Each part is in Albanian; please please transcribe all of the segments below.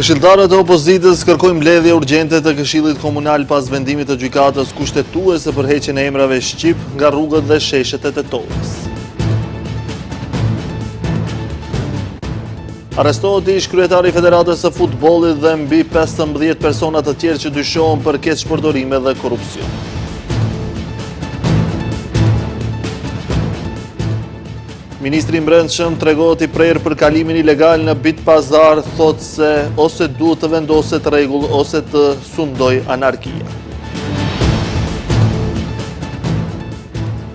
Këshilltarët e opozitës kërkojnë mbledhje urgjente të Këshillit Komunal pas vendimit të gjykatës kushtetuese për heqjen e emrave shqip nga rrugët dhe sheshet e Tetovës. Arrestohet ish kryetari i Federatës së Futbollit dhe mbi 15 persona të tjerë që dyshohen për keqpërdorime dhe korrupsion. Ministri i Brendshëm tregohet i prerë për kalimin ilegal në Bit Pazar, thotë se ose duhet të vendoset rregull ose të sundoj anarkia.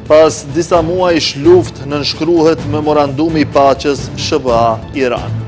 Pas disa muajsh luftë nënshkruhet memorandumi i paqes SBA-Iran.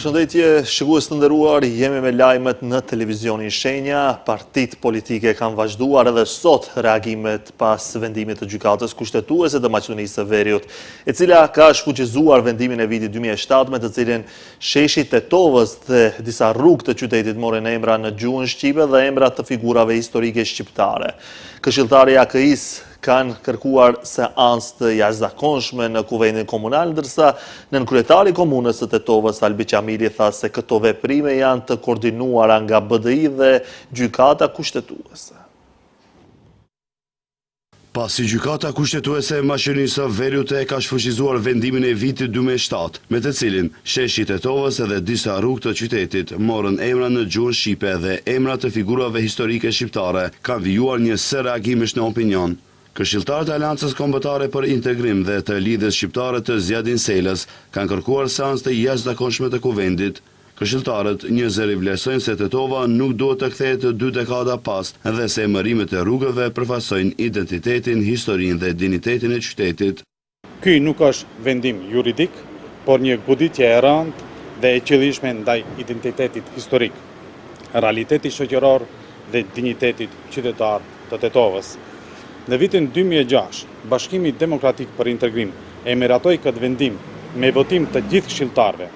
Përshëndetje, shikues të nderuar, jemi me lajmet në televizionin Shenja. Partitë politike kanë vazhduar edhe sot reagimet pas vendimit të gjykatës kushtetuese të Maqedonisë së Veriut, e cila ka shfuqizuar vendimin e vitit 2007 me të cilin sheshi Tetovës dhe disa rrugë të qytetit morën emra në gjuhën shqipe dhe emra të figurave historike shqiptare. Këshilltarë e AKI-s kanë kërkuar seancë të jashtëzakonshme në Kuvendin Komunal, ndërsa nënkryetari i komunës së Tetovës, Albi Qamili, tha se këto veprime janë të koordinuara nga BDI dhe gjykata kushtetuese. Pasi gjykata kushtetuese e Maqedonisë së Veriut e ka shfuqizuar vendimin e vitit 2007, me të cilin sheshi Tetovës edhe disa rrugë të qytetit morën emra në gjuhën shqipe dhe emra të figurave historike shqiptare, kanë vijuar një sër reagimesh në opinion. Këshilltarët e Aleancës Kombëtare për Integrim dhe të Lidhjes Shqiptare të Zjadin Selës kanë kërkuar seancë të jashtëzakonshme të kuvendit. Këshilltarët njëzëri vlerësojnë se Tetova nuk duhet të kthehet 2 dekada pas dhe se emërimet e rrugëve përfaqësojnë identitetin, historinë dhe dinjitetin e qytetit. Ky nuk është vendim juridik, por një goditje e rëndë dhe e qëllishme ndaj identitetit historik, realitetit shoqëror dhe dinjitetit qytetar të Tetovës. Në vitin 2006, Bashkimi Demokratik për Integrim e miratoi këtë vendim me votim të gjithë këshilltarëve,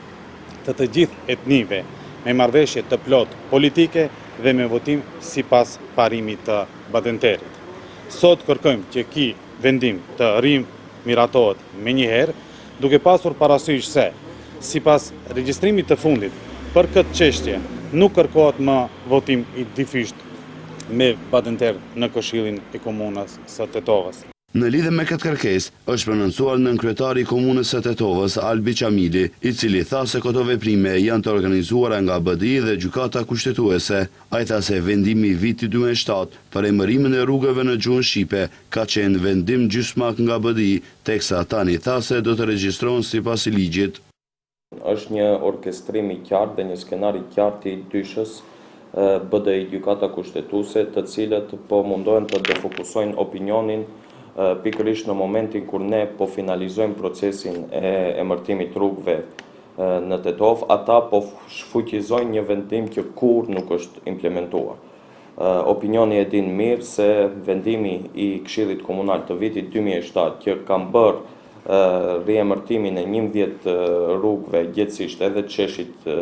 të gjithë etnive, me marrëveshje të plot politike dhe me votim sipas parimit të badenterit. Sot kërkojmë që ky vendim të rimiratohet menjëherë, duke pasur parasysh se sipas regjistrimit të fundit për këtë çështje nuk kërkohet më votim i dyfisht me badenter në Këshillin e Komunës së Tetovës. Në lidhje me këtë kërkesë, është prononcuar nënkryetari i Komunës së Tetovës, Albi Qamili, i cili tha se këto veprime janë të organizuara nga BDI dhe gjykata kushtetuese. Ai tha se vendimi i vitit 2007 për emërimin e rrugëve në gjuhën shqipe ka qenë vendim gjysmak nga BDI, teksa tani tha se do të regjistrohen sipas ligjit. Është një orkestrim i qartë dhe një skenar i qartë i dyshës BDI gjykata kushtetuese, të cilët po mundohen të defokusojnë opinionin pikërisht në momentin kur ne po finalizojmë procesin e emërtimit rrugëve në Tetovë, ata po shfuqizojnë një vendim që kur nuk është implementuar. Opinioni e din mirë se vendimi i Këshillit Komunal të vitit 2007 që kam bërë riemërtimin e 11 rrugëve, gjithsesi edhe të sheshit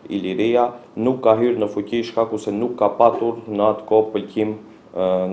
Iliria, nuk ka hyrë në fuqi shkaku se nuk ka patur në atë kohë pëlqim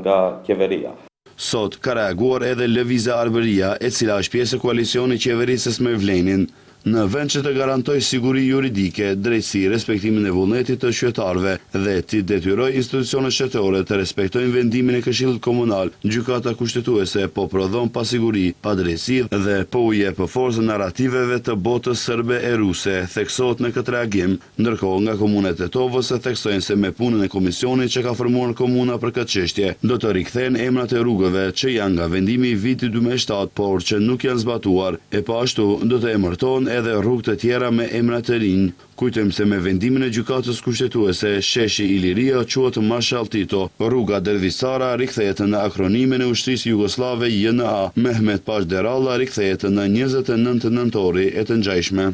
nga qeveria. Sot ka reaguar edhe Lëvizja Arbëria, e cila është pjesë e koalicionit qeverisës me Vlenin, në vend që të garantoj siguri juridike, drejtësi, respektimin e vullnetit të qytetarëve dhe të detyroj institucionet shtetërore të respektojnë vendimin e Këshillit Komunal, gjykata kushtetuese po prodhon pa siguri, pa drejtësi dhe po u jep forcë narrativeve të botës serbe e ruse, theksohet në këtë reagim, ndërkohë nga Komuna e Tetovës theksojnë se me punën e komisionit që ka formuar komuna për këtë çështje, do të rikthehen emrat e rrugëve që janë nga vendimi i vitit 2007, por që nuk janë zbatuar, e po ashtu do të emërtohen edhe rrugë të tjera me emra të rinj. Kujtojmë se me vendimin e gjykatës kushtetuese, sheshi Iliria quhet Marshal Tito, rruga Dervisara rikthehet në akronimin e ushtrisë jugoslave JNA, Mehmet Pash Deralla rikthehet në 29 nëntori e të ngjashme.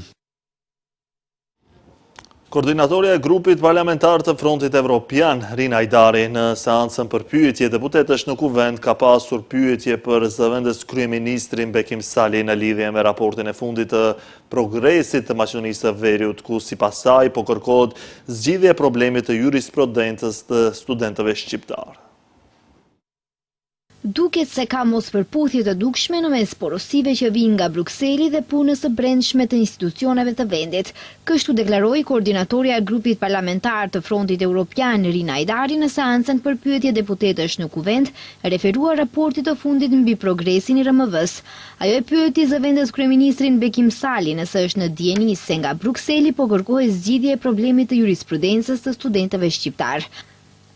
Koordinatorja e grupit parlamentar të Frontit Evropian, Rina Hajdari, në seancën për pyetje deputetësh në Kuvend ka pasur pyetje për zëvendës kryeministrin Bekim Sali në lidhje me raportin e fundit të progresit të Maqedonisë së Veriut, ku sipas saj po kërkohet zgjidhje e problemit të jurisprudencës të studentëve shqiptar. Duket se ka mos përputhje të dukshme në mes porosive që vijnë nga Brukseli dhe punës së brendshme të institucioneve të vendit. Kështu deklaroi koordinatorja e grupit parlamentar të Frontit Evropian, Rina Hajdari, në seancën për pyetje deputetësh në Kuvend, referuar raportit të fundit mbi progresin i RMV-s. Ajo e pyeti zëvendës kryeministrin Bekim Sali nëse është në dieni se nga Brukseli po kërkohet zgjidhje e problemit të jurisprudencës të studentëve shqiptar.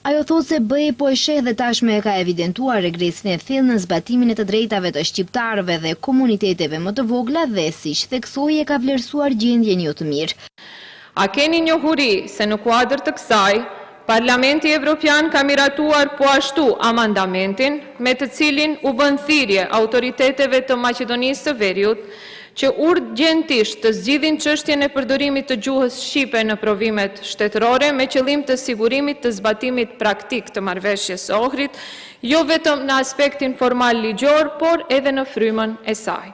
Ajo thot se BE po e sheh dhe tashme e ka evidentuar regresin e thellë në zbatimin e të drejtave të shqiptarëve dhe komuniteteve më të vogla dhe, siç theksoi, e ka vlerësuar gjendjen jo të mirë. A keni njohuri se në kuadër të kësaj, Parlamenti Evropian ka miratuar po ashtu amandamentin me të cilin u bën thirrje autoriteteve të Maqedonisë së Veriut që urgjentisht të zgjidhin çështjen e përdorimit të gjuhës shqipe në provimet shtetërore me qëllim të sigurimit të zbatimit praktik të marrëveshjes së Ohrit, jo vetëm në aspektin formal ligjor, por edhe në frymën e saj.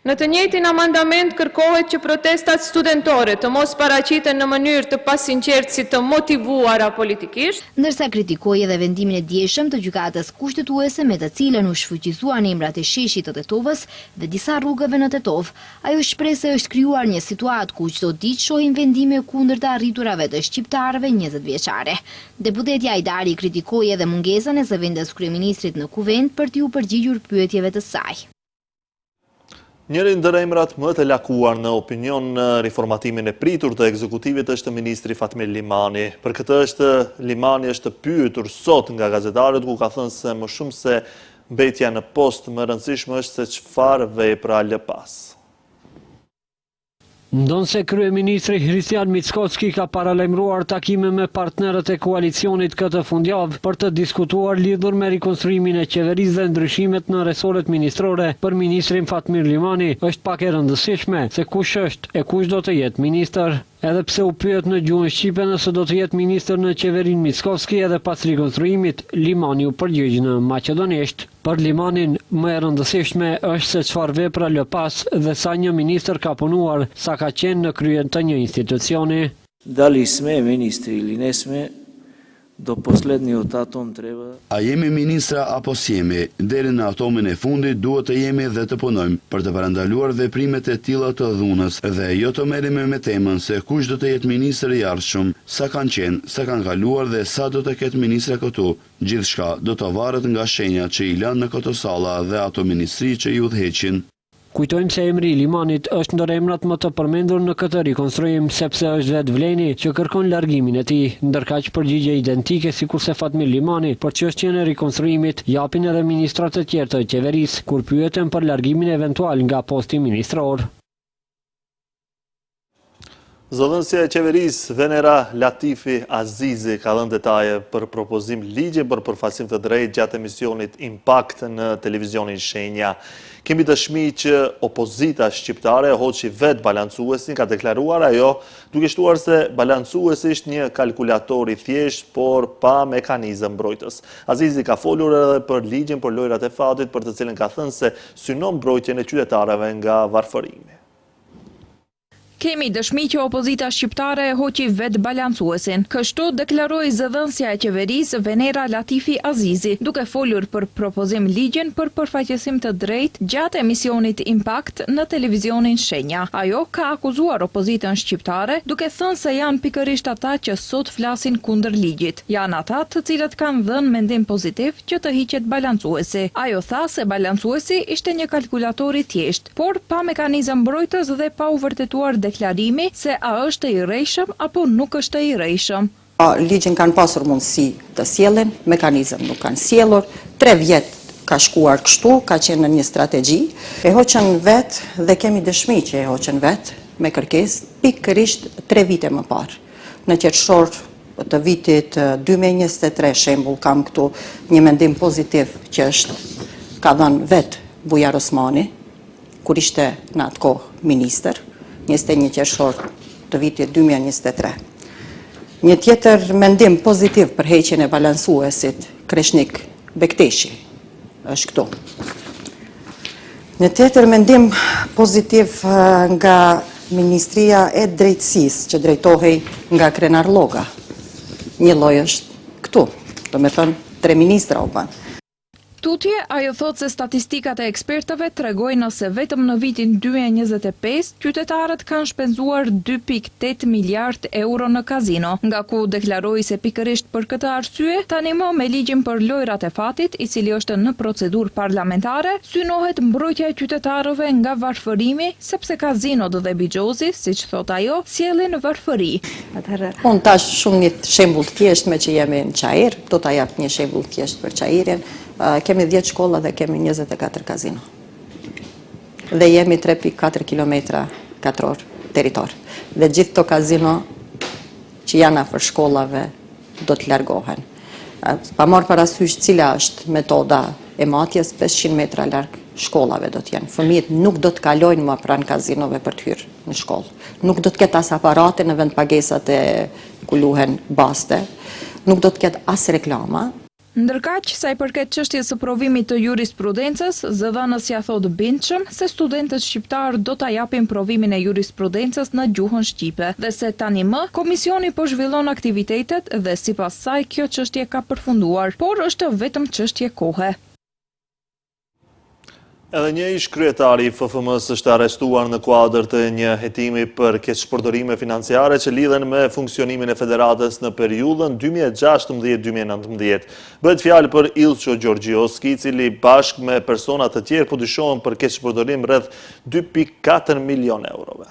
Në të njëjtin amandament kërkohet që protestat studentore të mos paraqiten në mënyrë të pasinqertë si të motivuara politikisht, ndërsa kritikoi edhe vendimin e dieshëm të gjykatës kushtetuese me të cilën u shfuqizuan emrat e sheshit të Tetovës dhe disa rrugëve në Tetov. Ajo shpreh se është krijuar një situatë ku çdo ditë shohin vendime kundër të arriturave të shqiptarëve 20 vjeçare. Deputetja Hajdari kritikoi edhe mungesën e zëvendës kryeministrit në Kuvend për t'i u përgjigjur pyetjeve të saj. Njëri ndër emrat më të lakuar në opinion në riformatimin e pritur të ekzekutivit është ministri Fatmir Limani. Për këtë Limani është pyetur sot nga gazetarët, ku ka thënë se më shumë se mbetja në post më rëndësishme është se çfarë vepra lë pas. Ndonse kryeministri Hristian Mickoski ka paralajmëruar takime me partnerët e koalicionit këtë fundjavë për të diskutuar lidhur me rikonstruimin e qeverisë dhe ndryshimet në resortet ministrore, për ministrin Fatmir Limani është pak e rëndësishme se kush është e kush do të jetë ministër. Edhe pse u pyet në gjuhën shqipe nëse do të jetë ministër në qeverinë Mickoski edhe pas rikonstruimit, Limani u përgjigj në maqedonisht. Për Limanin më e rëndësishme është se çfarë vepra lë pas dhe sa një ministër ka punuar, sa ka qenë në krye të një institucioni. Dali sme ministri ili ne sme, do poslednji od atom treba. A jemi ministra apo s'jemi, deri në atomin e fundit duhet të jemi dhe të punojmë për të parandaluar veprimet e tilla të dhunës dhe jo të merremi me temën se kush do të jetë ministër i ardhshëm, sa kanë qenë, sa kanë kaluar dhe sa do të ketë ministra këtu. Gjithçka do të varet nga shenjat që i lanë në këto salla dhe ato ministri që i udhëheqin. Kujtojmë se emri i Limanit është ndër emrat më të përmendur në këtë rikonstruim, sepse është vetë Vleni që kërkon largimin e tij, ndërkaq përgjigje identike sikurse Fatmir Limani për çështjen e rikonstruimit japin edhe ministrat e tjerë të qeverisë kur pyeten për largimin eventual nga posti ministror. Zëdhënësia e qeverisë Venera Latifi Azizi ka dhënë detaje për propozim ligje për përfaqësim të drejtë gjatë emisionit Impact në televizionin Shenja. Kemi dëshmi që opozita shqiptare hoqi vetë balancuesin, ka deklaruar ajo, duke shtuar se balancuesi është një kalkulator i thjesht, por pa mekanizëm mbrojtës. Azizi ka folur edhe për ligjin për lojrat e fatit, për të cilën ka thënë se synon mbrojtjen e qytetarëve nga varfërimi. Kemi dëshmi që opozita shqiptare e hoqi vetë balancuesin. Kështu deklaroi zëdhënësja e qeverisë Venera Latifi Azizi, duke folur për propozim ligjen për përfaqësim të drejtë gjatë emisionit Impact në televizionin Shenja. Ajo ka akuzuar opozitën shqiptare, duke thënë se janë pikërisht ata që sot flasin kundër ligjit. Janë ata të cilët kanë dhënë mendim pozitiv që të hiqet balancuesi. Ajo tha se balancuesi ishte një kalkulator i thjeshtë, por pa mekanizëm mbrojtës dhe pa u vërtetuar deklarimi se a është i rrejshëm apo nuk është i rrejshëm. Ligjin kanë pasur mundësi të sjellin, mekanizëm nuk kanë sjellur, 3 vjet ka shkuar kështu, ka qenë në një strategji, e hoqën vetë dhe kemi dëshmi që e hoqën vetë me kërkesë pikërisht 3 vite më parë. Në qershor të vitit 2023, shembull, kam këtu një mendim pozitiv që ka dhënë vetë Bujar Osmani, kur ishte në atë kohë ministër, 21 qershor të vitit 2023. Një tjetër mendim pozitiv për heqjen e balansuesit Kreshnik Bekteshi është këtu. Një tjetër mendim pozitiv nga Ministria e Drejtësisë që drejtohej nga Krenar Lloga. Një lloj është këtu, do me thënë 3 ministra u banë. Tutje, ajo thot se statistikat e ekspertëve tregojnë se vetëm në vitin 2025 qytetarët kanë shpenzuar 2.8 miliard euro në kazino, nga ku deklaroi se pikërisht për këtë arsye, tani më me ligjin për lojrat e fatit, i cili është në procedurë parlamentare, synohet mbrojtja e qytetarëve nga varfërimi, sepse kazinot dhe bixhozi, siç thot ajo, sjellin varfëri. Unë tash shumë një shembull të thjeshtë me që jemi në Çajir, do ta jap një shembull të thjeshtë për Çajirin. Kemi 10 shkolla dhe kemi 24 kazino. Dhe jemi 3.4 km² territor. Dhe gjithë to kazino që janë afër shkollave do të largohen. Pa marrë parasysh cila është metoda e matjes, 500 metra larg shkollave do të jenë. Fëmijët nuk do të kalojnë më pranë kazinove për të hyrë në shkollë. Nuk do të ketë as aparate në vend pagesat e ku luhen baste. Nuk do të ketë as reklama. Ndërkaq, sa i përket çështjes së provimit të jurisprudencës, zëdhënës ja thot bindshëm se studentët shqiptar do ta japin provimin e jurisprudencës në gjuhën shqipe dhe se tani më komisioni po zhvillon aktivitetet dhe sipas saj kjo çështje ka përfunduar, por është vetëm çështje kohe. Edhe një ish kryetari i FFM-s është arrestuar në kuadër të një hetimi për keqpërdorime financiare që lidhen me funksionimin e federatës në periudhën 2016-2019. Bëhet fjalë për Ilço Gjorgjioski, i cili bashkë me persona të tjerë po dyshohen për keqpërdorim rreth 2.4 milion eurove.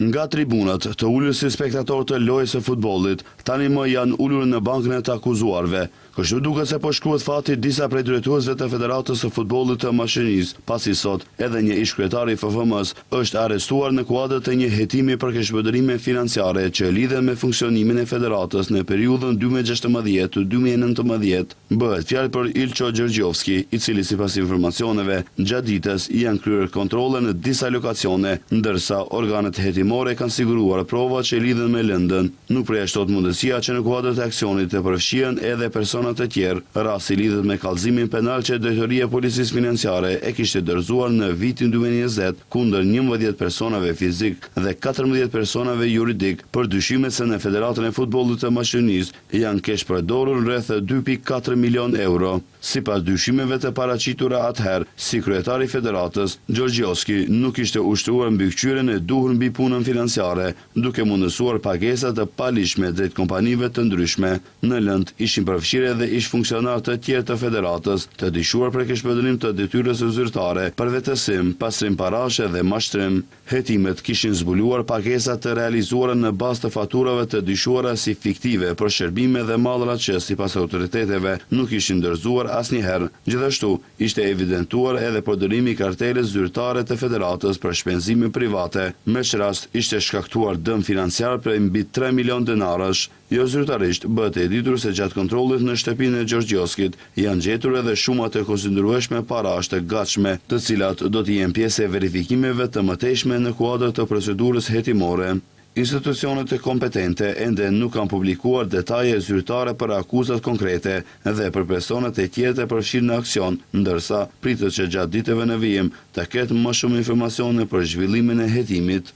Nga tribunat të ullur si spektator të lojës së futbollit, tani më janë ullur në bankën e të akuzuarve. Kështu duket se po shkruhet fati disa prej drejtuesve të Federatës së Futbollit të Maqedonisë, pasi sot edhe një ish kryetari i FFM-s është arrestuar në kuadër të një hetimi për keqpërdorime financiare që lidhen me funksionimin e federatës në periudhën 2016-2019. Bëhet fjalë për Ilço Gjorgjioski, i cili sipas informacioneve gjatë ditës janë kryer kontrolle në disa lokacione, ndërsa organet hetimore kanë siguruar prova që lidhen me lëndën. Nuk përjashtohet mundësia që në kuadër të aksionit të përfshihen edhe persona të tjerë. Rasti lidhet me kallëzimin penal që Drejtoria e Policisë Financiare e kishte dorëzuar në vitin 2020 kundër 11 personave fizik dhe 14 personave juridik për dyshimet se në Federatën e Futbollit të Maqedonisë janë keqpërdorur rreth 2.4 milion euro. Sipas dyshimeve të paraqitura atëherë, si kryetari i Federatës, Gjorgjioski nuk ishte ushtruar mbikëqyrjen e duhur mbi punën financiare, duke mundësuar pagesa të palishme drejt kompanive të ndryshme. Në lënd ishin përfshirë edhe ish funksionar të tjerë të Federatës, të dishuar për keqpërdorim të detyrës zyrtare, përvetësim, pastrim parash dhe mashtrim. Hetimet kishin zbuluar pagesa të realizuara në bazë të faturave të dishuara si fiktive për shërbime dhe mallra që sipas autoriteteve nuk ishin dorëzuar asnjëherë. Gjithashtu, ishte evidentuar edhe përdorimi i kartelës zyrtare të Federatës për shpenzime private. Me që rast ishte shkaktuar dëm financiar për mbi 3 milion denarësh. Jo zyrtarisht, bëhet e ditur se gjatë kontrollit në shtëpinë e Gjorgjioskit janë gjetur edhe shumë të konsiderueshme parash të gatshme, të cilat do të jenë pjesë e verifikimeve të mëtejshme në kuadër të procedurës hetimore. Institucionet e kompetente ende nuk kanë publikuar detaje zyrtare për akuzat konkrete dhe për personat e tjerë të përfshirë në aksion, ndërsa pritet që gjatë ditëve në vijim të ketë më shumë informacione për zhvillimin e hetimit.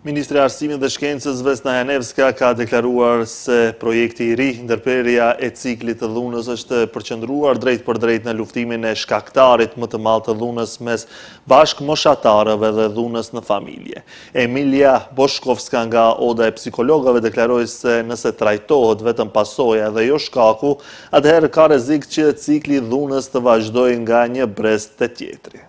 Ministri i Arsimit dhe Shkencës Vesna Janevska ka deklaruar se projekti i ri ndërprerja e ciklit të dhunës është përqendruar drejt për drejt në luftimin e shkaktarit më të madh të dhunës mes bashkëmoshatarëve dhe dhunës në familje. Emilia Boshkovska nga Oda e Psikologëve deklaroi se nëse trajtohet vetëm pasoja dhe jo shkaku, atëherë ka rrezik që cikli i dhunës të vazhdojë nga një brez te tjetri.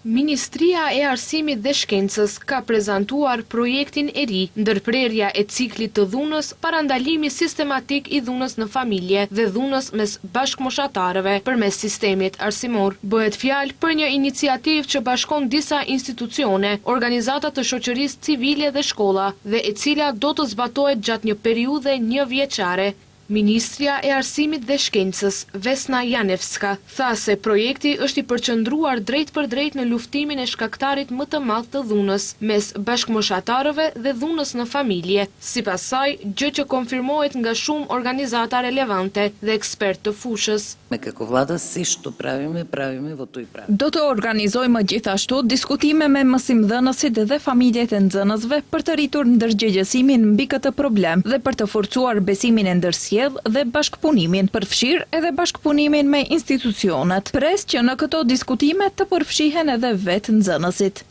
Ministria e Arsimit dhe Shkencës ka prezantuar projektin e ri, ndërprerja e ciklit të dhunës, parandalimi sistematik i dhunës në familje dhe dhunës mes bashkëmoshatarëve përmes sistemit arsimor. Bëhet fjalë për një iniciativë që bashkon disa institucione, organizata të shoqërisë civile dhe shkolla, dhe e cila do të zbatohet gjatë një periudhe 1 vjeçare. Ministrja e Arsimit dhe Shkencës, Vesna Janevska, tha se projekti është i përqendruar drejt për drejt në luftimin e shkaktarit më të madh të dhunës mes bashkëmoshatarëve dhe dhunës në familje. Sipas saj, gjë që konfirmohet nga shumë organizata relevante dhe ekspertë të fushës. Како vlada si што правиме, во тој правиме. Do të organizojmë gjithashtu diskutime me mësimdhënësit dhe familjet e nxënësve për të rritur ndërgjegjësimin mbi këtë problem dhe për të forcuar besimin e ndërsjellë dhe bashkëpunimin, përfshirë edhe bashkëpunimin me institucionet. Pres që në këto diskutime të përfshihen edhe vetë nxënësit.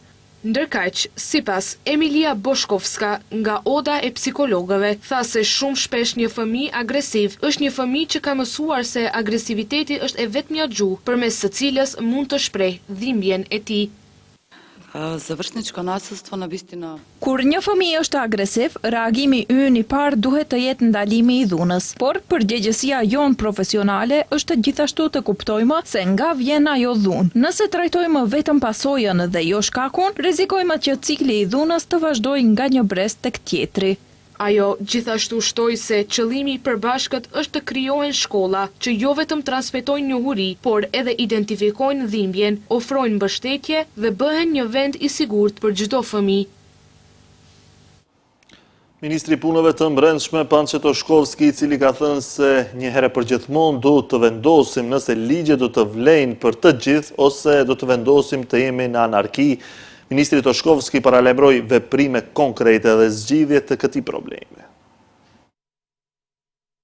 Ndërkaq, sipas Emilia Boshkovska nga Oda e psikologëve, tha se shumë shpesh një fëmijë agresiv është një fëmijë që ka mësuar se agresiviteti është e vetmja gjuhë përmes së cilës mund të shprehë dhimbjen e tij. Завршничко насилство на вистина. Kur një fëmijë është agresiv, reagimi ynë i parë duhet të jetë ndalimi i dhunës. Por përgjegjësia jonë profesionale është gjithashtu të kuptojmë se nga vjen ajo dhunë. Nëse trajtojmë vetëm pasojën dhe jo shkakun, rrezikojmë që cikli i dhunës të vazhdojë nga një brez tek tjetri. Ajo gjithashtu shtoi se qëllimi i përbashkët është të krijohen shkolla që jo vetëm transmetojnë njohuri, por edhe identifikojnë dhimbjen, ofrojnë mbështetje dhe bëhen një vend i sigurt për çdo fëmijë. Ministri i Punëve të Brendshme Pançe Toshkovski, i cili ka thënë se një herë për gjithmonë duhet të vendosim nëse ligjet do të vlejnë për të gjithë ose do të vendosim të jemi në anarki. Ministri Toshkovski paralajmëroi veprime konkrete dhe zgjidhje të këtij problemi.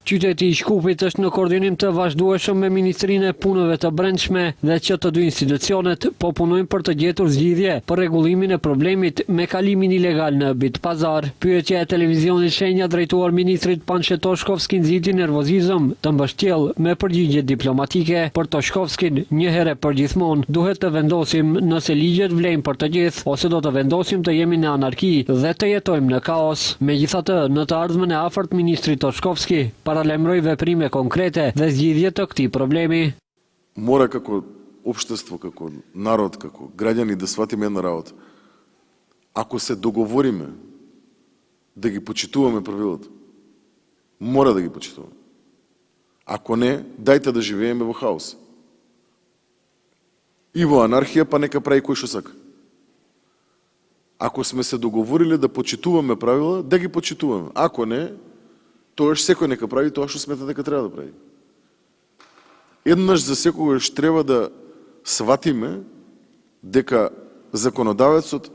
Qyteti i Shkupit është në koordinim të vazhdueshëm me Ministrinë e Punëve të Brendshme dhe që të dy institucionet po punojnë për të gjetur zgjidhje për rregullimin e problemit me kalimin ilegal në Bit Pazar. Pyetja e televizionit Shenja drejtuar ministrit Pançe Toshkovski nxiti nervozizëm të mbështjell me përgjigje diplomatike. Për Toshkovskin, një herë për gjithmonë duhet të vendosim nëse ligjet vlejnë për të gjithë ose do të vendosim të jemi në anarki dhe të jetojmë në kaos. Megjithatë, në të ardhmen e afërt ministri Toshkovski paralajmëroi veprime konkrete dhe zgjidhje të këtij problemi. Мора како општество, како народ, како граѓани да сватиме една работа. Ако се договориме да ги почитуваме правилата, мора да ги почитуваме. Ако не, дајте да живееме во хаос. И во анархија, па нека прави кој што сака. Ако сме се договорили да почитуваме правила, да ги почитуваме. Ако не, тоаш секој нека прави тоа што смета дека треба да прави. Еднаш за секогаш треба да сватиме дека законодавецот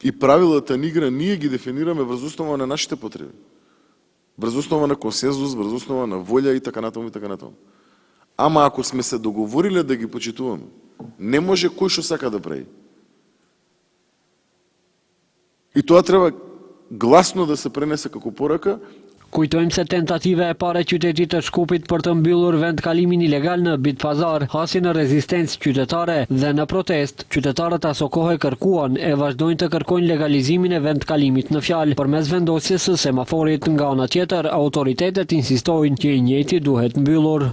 и правилата на игра ние ги дефинираме врз основа на нашите потреби. Врз основа на консензус, врз основа на волја и така натаму и така натаму. Ама ако сме се договориле да ги почитуваме, не може кој што сака да прави. И тоа треба гласно да се пренесе како порака. Kujtojmë se tentativa e parë e qytetit të Shkupit për të mbyllur vendkalimin ilegal në Bit Pazar hasi në rezistencë qytetare dhe në protest, qytetarët aso kohë kërkuan e vazhdojnë të kërkojnë legalizimin e vendkalimit në fjalë. Përmes vendosjes së semaforit nga ana tjetër, autoritetet insistojnë që i njëjti duhet mbyllur.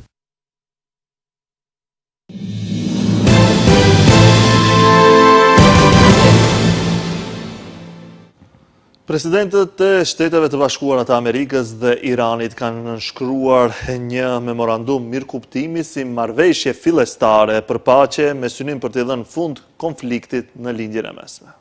Presidentët e Shteteve të Bashkuara të Amerikës dhe Iranit kanë nënshkruar një memorandum mirëkuptimi si marrëveshje fillestare për paqe me synim për të dhënë fund konfliktit në lindjen e mesme.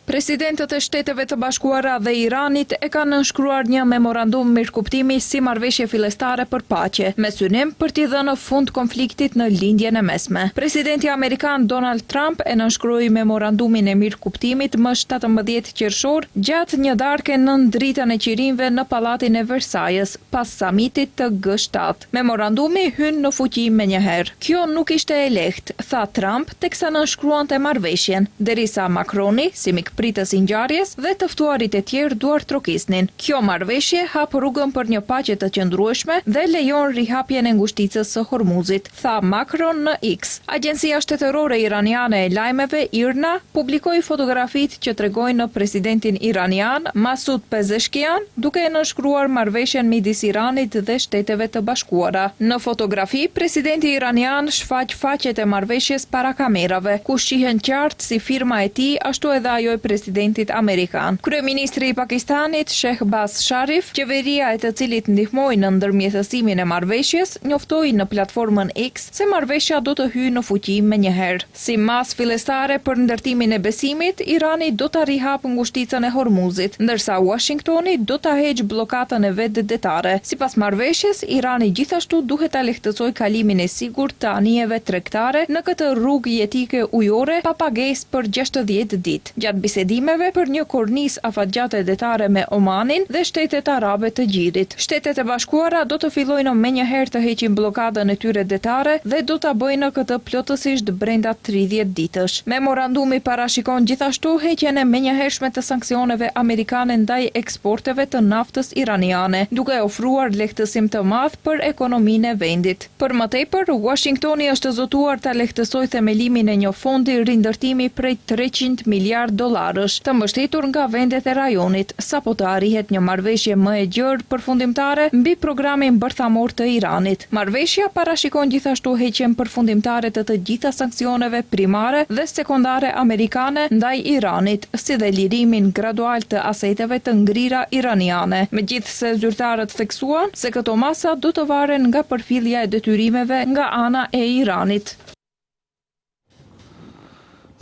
Presidentët e Shteteve të Bashkuara dhe Iranit e kanë nënshkruar një memorandum mirëkuptimi si marrëveshje fillestare për paqe, me synim për t'i dhënë fund konfliktit në lindjen e mesme. Presidenti amerikan Donald Trump e nënshkrui memorandumin e mirëkuptimit më 17 qershor gjatë një darke në dritën e qirinjve në Pallatin e Versailles pas samitit të G7. Memorandumi hyn në fuqi me njëherë. Kjo nuk ishte e lehtë, tha Trump, teksa nënshkruante marrëveshjen, derisa Macroni, si pritës i ngjarjes dhe të ftuarit e tjerë duart trokisnin. Kjo marrëveshje hap rrugën për një paqe të qëndrueshme dhe lejon rihapjen e ngushticës së Hormuzit, tha Macron në X. Agjencia shtetërore iraniane e lajmeve IRNA publikoi fotografitë që tregojnë presidentin iranian Masud Pezeshkian duke e nënshkruar marrëveshjen midis Iranit dhe Shteteve të Bashkuara. Në fotografi, presidenti iranian shfaq faqet e marrëveshjes para kamerave, ku shihen qartë si firma e tij ashtu edhe ajo e presidentit amerikan. Kryeministri i Pakistanit, Shehbaz Sharif, qeveria e të cilit ndihmoi në ndërmjetësimin e marrëveshjes, njoftoi në platformën X se marrëveshja do të hyjë në fuqi menjëherë. Si mas fillestare për ndërtimin e besimit, Irani do ta rihap ngushticën e Hormuzit, ndërsa Washingtoni do ta heqë bllokatën e vet detare. Sipas marrëveshjes, Irani gjithashtu duhet ta lehtësoj kalimin e sigurt të anijeve tregtare në këtë rrugë jetike ujore pa pagesë për 60 ditë. Gjatë bisedimeve për një kornisë afatgjate detare me Omanin dhe Shtetet Arabe të Gjirit. Shtetet e Bashkuara do të fillojnë menjëherë të heqin bllokadën e tyre detare dhe do ta bëjnë këtë plotësisht brenda 30 ditësh. Memorandumi parashikon gjithashtu heqjen e menjëhershme të sanksioneve amerikane ndaj eksporteve të naftës iraniane, duke ofruar lehtësim të madh për ekonominë e vendit. Për më tepër, Washingtoni është zotuar ta lehtësoj themelimin e një fondi rindërtimi prej 300 miliard dollarësh, të mbështetur nga vendet e rajonit, sapo të arrihet një marrëveshje më e gjerë përfundimtare mbi programin bërthamor të Iranit. Marrëveshja parashikon gjithashtu heqjen përfundimtare të të gjitha sanksioneve primare dhe sekondare amerikane ndaj Iranit, si dhe lirimin gradual të aseteve të ngrira iraniane. Megjithse zyrtarët theksuan se këto masa do të varen nga përfillja e detyrimeve nga ana e Iranit.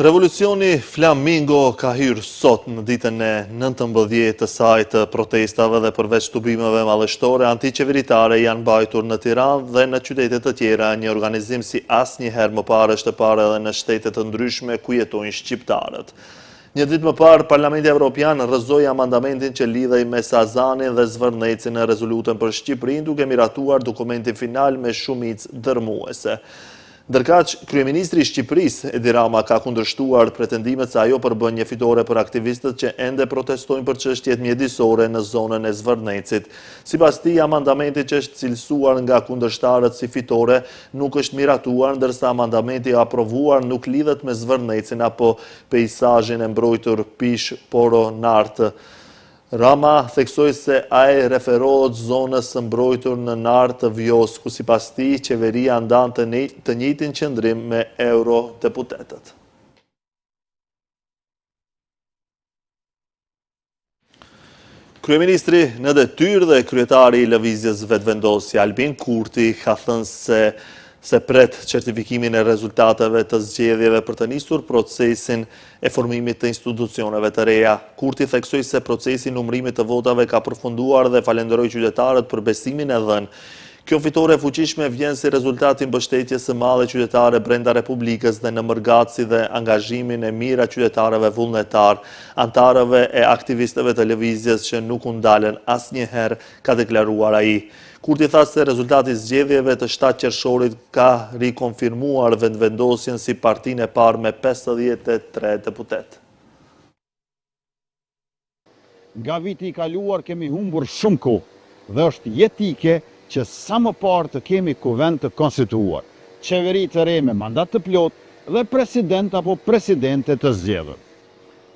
Revolucioni Flamingo ka hyrë sot në ditën e 19 të saj të protestave dhe përveç shtubimeve madhështore antiqeveritare janë mbajtur në Tiranë dhe në qytete të tjera, një organizim si asnjëherë më parë është parë edhe në shtete të ndryshme ku jetojnë shqiptarët. Një ditë më parë, Parlamenti Evropian rrëzoi amandamentin që lidhej me Sazanin dhe Zvërnecin në rezolutën për Shqipërinë, duke miratuar dokumentin final me shumicë dërmuese. Ndërkaq, kryeministri i Shqipërisë, Edi Rama, ka kundërshtuar pretendimet se ajo përbën një fitore për aktivistët që ende protestojnë për çështjet mjedisore në zonën e Zvërnecit. Sipas tij, amandamenti që është cilësuar nga kundërshtarët si fitore nuk është miratuar, ndërsa amandamenti i aprovuar nuk lidhet me Zvërnecin apo peizazhin e mbrojtur Pish Poro Nart. Rama theksoi se ai referohet zonës së mbrojtur në Nart të Vjos, ku sipas tij qeveria ndan të njëjtin qëndrim me eurodeputetët. Kryeministri në detyrë dhe kryetari i lëvizjes vetëvendosje Albin Kurti ka thënë se pret certifikimin e rezultateve të zgjedhjeve për të nisur procesin e formimit të institucioneve të reja. Kurti theksoi se procesi i numërimit të votave ka përfunduar dhe falenderoi qytetarët për besimin e dhënë. Kjo fitore fuqishme vjen si rezultati mbështetjes së madhe qytetare brenda Republikës dhe në mërgatësi dhe angazhimin e mirë a qytetarëve vullnetar, antarëve e aktivistëve të lëvizjes që nuk u ndalen asnjëherë, ka deklaruar ai. Kurti tha se rezultati i zgjedhjeve të 7 qershorit ka rikonfirmuar vendvendosjen si partinë e parë me 53 deputet. Nga viti i kaluar kemi humbur shumë kohë dhe është jetike që sa më parë të kemi kuvend të konstituar, qeveri të re me mandat të plot dhe president apo presidente të zgjedhur.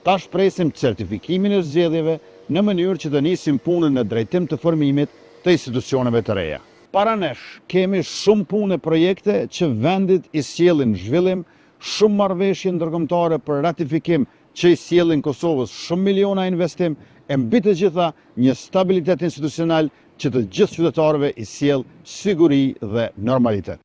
Ta shpresim certifikimin e zgjedhjeve në mënyrë që të nisim punën në drejtim të formimit të institucioneve të reja. Para nesh kemi shumë punë e projekte që vendit i sjellin zhvillim, shumë marrëveshje ndërkombëtare për ratifikim që i sjellin Kosovës shumë miliona investim, e mbi të gjitha një stabilitet institucional që të gjithë qytetarëve i sjell siguri dhe normalitet.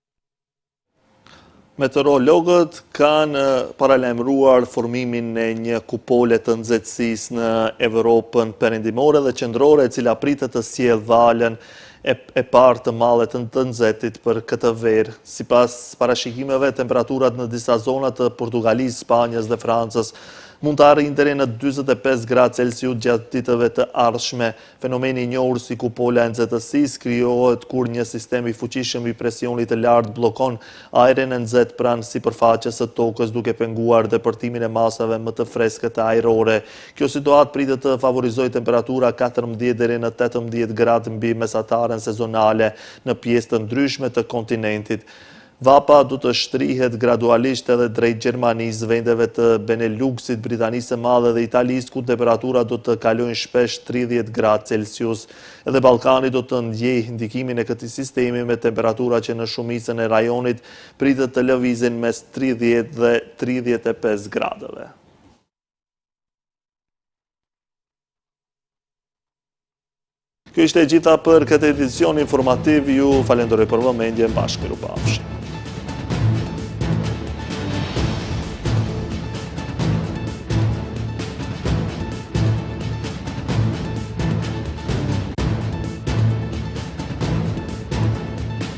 Meteorologët kanë paralajmëruar formimin e një kupole të nxehtësisë në Evropën perëndimore dhe qendrore, e cila pritet të sjellë valën e parë të madhe të nxehtit për këtë verë. Sipas parashikimeve, temperaturat në disa zona të Portugalisë, Spanjës dhe Francës mund të arrijnë deri në 45 gradë Celsius gjatë ditëve të ardhshme. Fenomeni i njohur si kupola e nxehtësisë krijohet kur një sistem i fuqishëm i presionit të lartë bllokon ajrin e nxehtë pranë sipërfaqes së tokës, duke penguar depërtimin e masave më të freskëta ajrore. Kjo situatë pritet të favorizojë temperatura 14 deri në 18 gradë mbi mesataren sezonale në pjesë të ndryshme të kontinentit. Vapa du të shtrihet gradualisht edhe drejt Gjermanisë, vendeve të Beneluxit, Britanisë së Madhe dhe Italisë, ku temperatura do të kalojnë shpesh 30 gradë Celsius. Edhe Ballkani do të ndjejë ndikimin e këtij sistemi me temperatura që në shumicën e rajonit pritet të lëvizin mes 30 dhe 35 gradëve. Kjo ishte e gjitha për këtë edicion informativ, ju falenderoj për vëmendjen, bashkë mirupafshim.